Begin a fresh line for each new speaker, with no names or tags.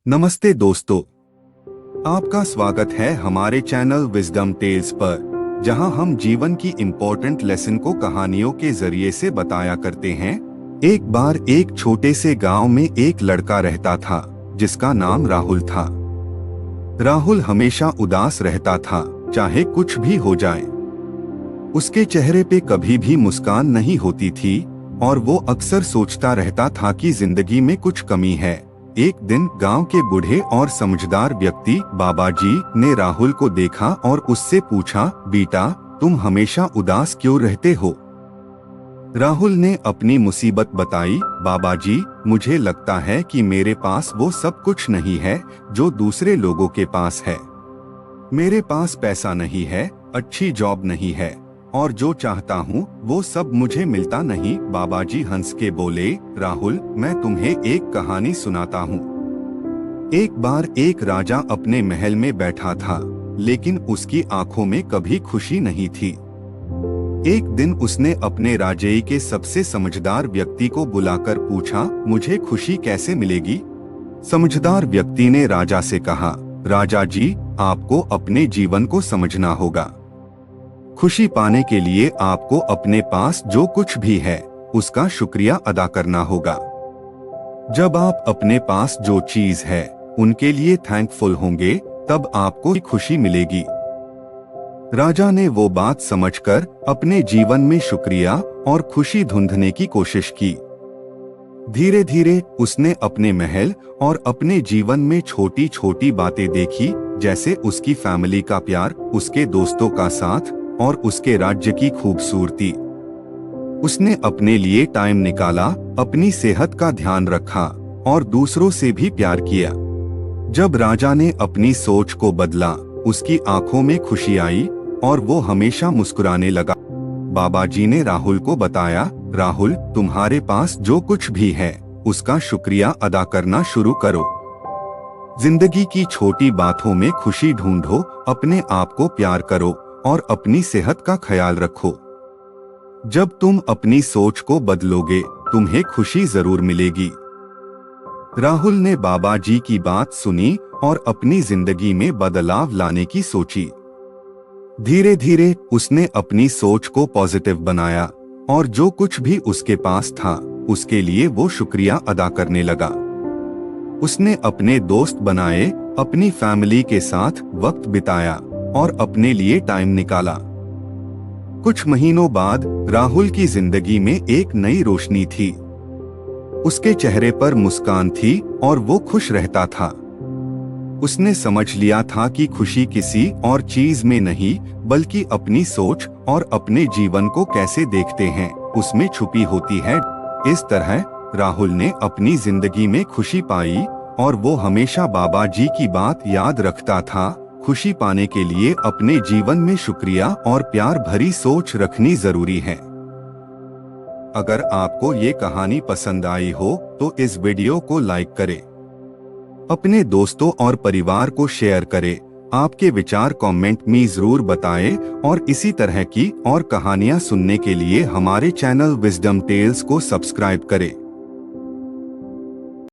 नमस्ते दोस्तों, आपका स्वागत है हमारे चैनल विजडम टेल्स पर, जहां हम जीवन की इम्पोर्टेंट लेसन को कहानियों के जरिए से बताया करते हैं। एक बार एक छोटे से गांव में एक लड़का रहता था जिसका नाम राहुल था। राहुल हमेशा उदास रहता था, चाहे कुछ भी हो जाए। उसके चेहरे पे कभी भी मुस्कान नहीं होती थी और वो अक्सर सोचता रहता था कि जिंदगी में कुछ कमी है। एक दिन गांव के बूढ़े और समझदार व्यक्ति बाबा जी ने राहुल को देखा और उससे पूछा, बेटा तुम हमेशा उदास क्यों रहते हो? राहुल ने अपनी मुसीबत बताई। बाबा जी, मुझे लगता है कि मेरे पास वो सब कुछ नहीं है जो दूसरे लोगों के पास है। मेरे पास पैसा नहीं है, अच्छी जॉब नहीं है और जो चाहता हूँ वो सब मुझे मिलता नहीं। बाबा जी हंस के बोले, राहुल मैं तुम्हें एक कहानी सुनाता हूँ। एक बार एक राजा अपने महल में बैठा था, लेकिन उसकी आंखों में कभी खुशी नहीं थी। एक दिन उसने अपने राज्य के सबसे समझदार व्यक्ति को बुलाकर पूछा, मुझे खुशी कैसे मिलेगी? समझदार व्यक्ति ने राजा से कहा, राजा जी आपको अपने जीवन को समझना होगा। खुशी पाने के लिए आपको अपने पास जो कुछ भी है उसका शुक्रिया अदा करना होगा। जब आप अपने पास जो चीज है उनके लिए थैंकफुल होंगे, तब आपको खुशी मिलेगी। राजा ने वो बात समझकर अपने जीवन में शुक्रिया और खुशी ढूंढने की कोशिश की। धीरे धीरे उसने अपने महल और अपने जीवन में छोटी छोटी बातें देखी, जैसे उसकी फैमिली का प्यार, उसके दोस्तों का साथ और उसके राज्य की खूबसूरती। उसने अपने लिए टाइम निकाला, अपनी सेहत का ध्यान रखा और दूसरों से भी प्यार किया। जब राजा ने अपनी सोच को बदला, उसकी आंखों में खुशी आई और वो हमेशा मुस्कुराने लगा। बाबा जी ने राहुल को बताया, राहुल तुम्हारे पास जो कुछ भी है उसका शुक्रिया अदा करना शुरू करो। जिंदगी की छोटी बातों में खुशी ढूंढो, अपने आप को प्यार करो और अपनी सेहत का ख्याल रखो। जब तुम अपनी सोच को बदलोगे, तुम्हें खुशी जरूर मिलेगी। राहुल ने बाबा जी की बात सुनी और अपनी जिंदगी में बदलाव लाने की सोची। धीरे धीरे उसने अपनी सोच को पॉजिटिव बनाया और जो कुछ भी उसके पास था उसके लिए वो शुक्रिया अदा करने लगा। उसने अपने दोस्त बनाए, अपनी फैमिली के साथ वक्त बिताया और अपने लिए टाइम निकाला। कुछ महीनों बाद राहुल की जिंदगी में एक नई रोशनी थी। उसके चेहरे पर मुस्कान थी और वो खुश रहता था। उसने समझ लिया था कि खुशी किसी और चीज में नहीं, बल्कि अपनी सोच और अपने जीवन को कैसे देखते हैं उसमें छुपी होती है। इस तरह राहुल ने अपनी जिंदगी में खुशी पाई और वो हमेशा बाबा जी की बात याद रखता था। खुशी पाने के लिए अपने जीवन में शुक्रिया और प्यार भरी सोच रखनी जरूरी है। अगर आपको ये कहानी पसंद आई हो तो इस वीडियो को लाइक करें, अपने दोस्तों और परिवार को शेयर करें। आपके विचार कमेंट में जरूर बताएं और इसी तरह की और कहानियां सुनने के लिए हमारे चैनल विजडम टेल्स को सब्सक्राइब करें।